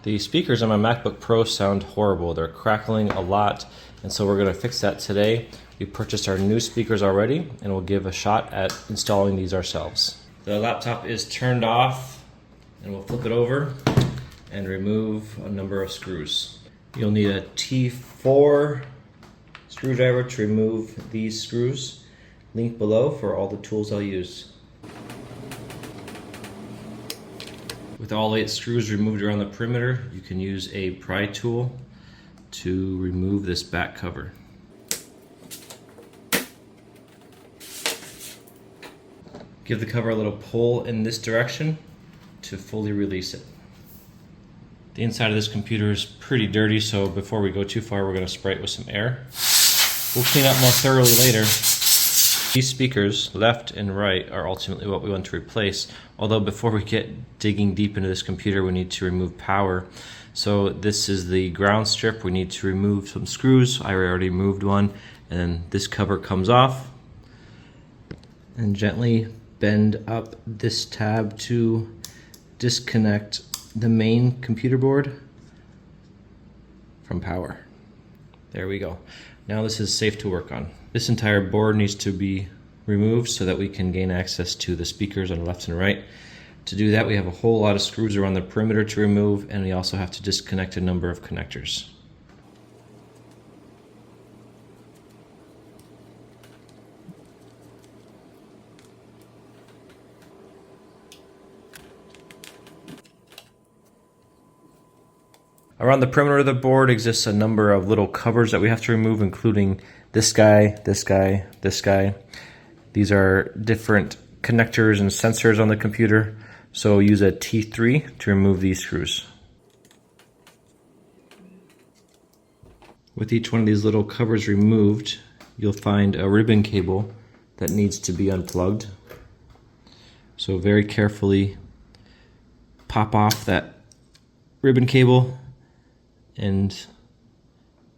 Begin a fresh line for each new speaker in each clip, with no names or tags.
The speakers on my MacBook Pro sound horrible. They're crackling a lot, and so we're going to fix that today. We purchased our new speakers already, and we'll give a shot at installing these ourselves. The laptop is turned off, and we'll flip it over and remove a number of screws. You'll need a T4 screwdriver to remove these screws. Link below for all the tools I'll use. With all 8 screws removed around the perimeter, you can use a pry tool to remove this back cover. Give the cover a little pull in this direction to fully release it. The inside of this computer is pretty dirty, so before we go too far, we're going to spray it with some air. We'll clean up more thoroughly later. These speakers, left and right, are ultimately what we want to replace. Although before we get digging deep into this computer, we need to remove power. So this is the ground strip. We need to remove some screws. I already removed one. And then this cover comes off. And gently bend up this tab to disconnect the main computer board from power. There we go. Now this is safe to work on. This entire board needs to be removed so that we can gain access to the speakers on the left and right. To do that, we have a whole lot of screws around the perimeter to remove, and we also have to disconnect a number of connectors. Around the perimeter of the board exists a number of little covers that we have to remove, including this guy, this guy, this guy. These are different connectors and sensors on the computer, so use a T3 to remove these screws. With each one of these little covers removed, you'll find a ribbon cable that needs to be unplugged. So very carefully pop off that ribbon cable, and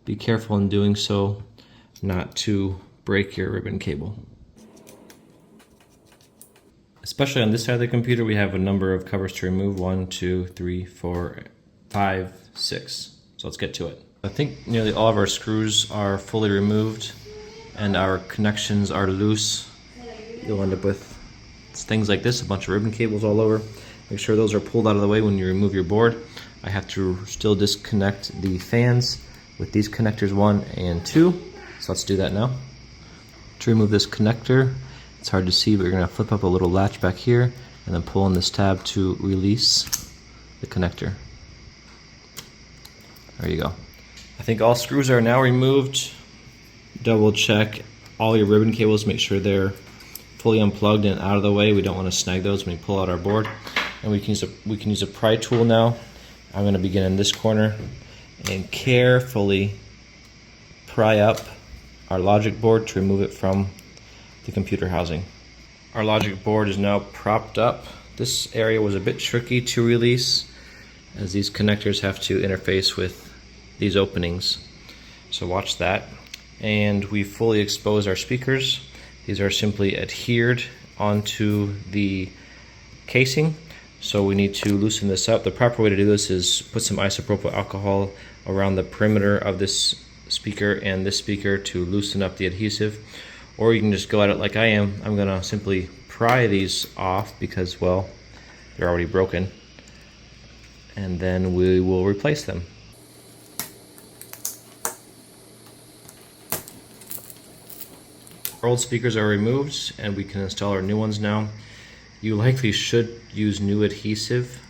be careful in doing so not to break your ribbon cable. Especially on this side of the computer, we have a number of covers to remove. 1, 2, 3, 4, 5, 6. So let's get to it. I think nearly all of our screws are fully removed and our connections are loose. You'll end up with things like this, a bunch of ribbon cables all over. Make sure those are pulled out of the way when you remove your board. I have to still disconnect the fans with these connectors 1 and 2. So let's do that now. To remove this connector, it's hard to see, but you're going to flip up a little latch back here and then pull on this tab to release the connector. There you go. I think all screws are now removed. Double check all your ribbon cables, make sure they're fully unplugged and out of the way. We don't want to snag those when we pull out our board. And we can use a pry tool now. I'm going to begin in this corner and carefully pry up our logic board to remove it from the computer housing. Our logic board is now propped up. This area was a bit tricky to release as these connectors have to interface with these openings. So watch that. And we fully expose our speakers. These are simply adhered onto the casing. So we need to loosen this up. The proper way to do this is put some isopropyl alcohol around the perimeter of this speaker and this speaker to loosen up the adhesive. Or you can just go at it like I am. I'm gonna simply pry these off because, well, they're already broken. And then we will replace them. Our old speakers are removed and we can install our new ones now. You likely should use new adhesive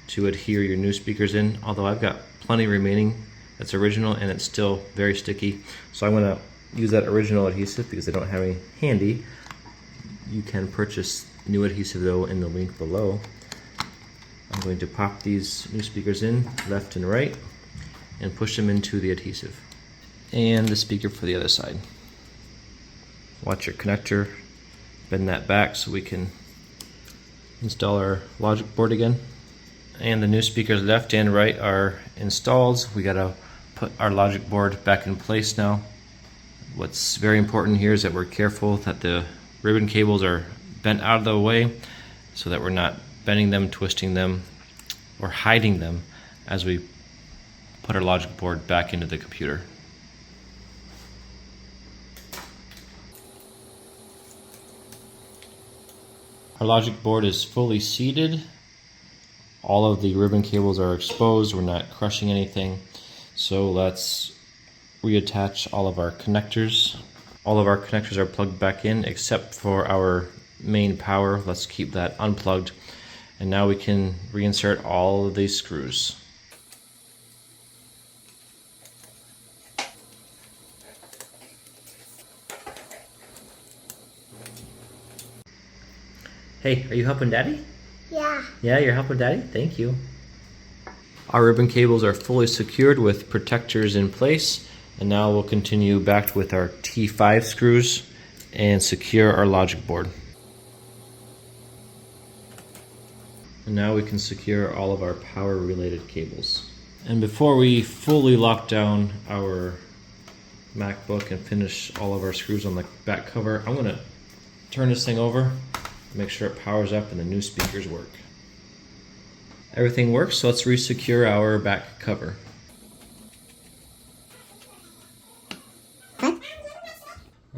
to adhere your new speakers in, although I've got plenty remaining that's original and it's still very sticky. So I'm going to use that original adhesive because I don't have any handy. You can purchase new adhesive though in the link below. I'm going to pop these new speakers in left and right and push them into the adhesive. And the speaker for the other side. Watch your connector, bend that back so we can install our logic board again. And the new speakers left and right are installed. We gotta put our logic board back in place now. What's very important here is that we're careful that the ribbon cables are bent out of the way so that we're not bending them, twisting them, or hiding them as we put our logic board back into the computer. Our logic board is fully seated. All of the ribbon cables are exposed. We're not crushing anything. So let's reattach all of our connectors. All of our connectors are plugged back in except for our main power. Let's keep that unplugged. And now we can reinsert all of these screws. Hey, are you helping Daddy?
Yeah.
Yeah, you're helping Daddy? Thank you. Our ribbon cables are fully secured with protectors in place, and now we'll continue back with our T5 screws and secure our logic board. And now we can secure all of our power related cables. And before we fully lock down our MacBook and finish all of our screws on the back cover, I'm going to turn this thing over, make sure it powers up and the new speakers work. Everything works, so let's re-secure our back cover.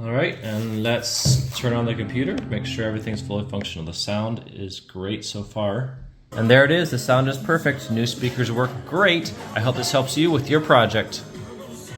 Alright, and let's turn on the computer, make sure everything's fully functional. The sound is great so far. And there it is, the sound is perfect. New speakers work great. I hope this helps you with your project.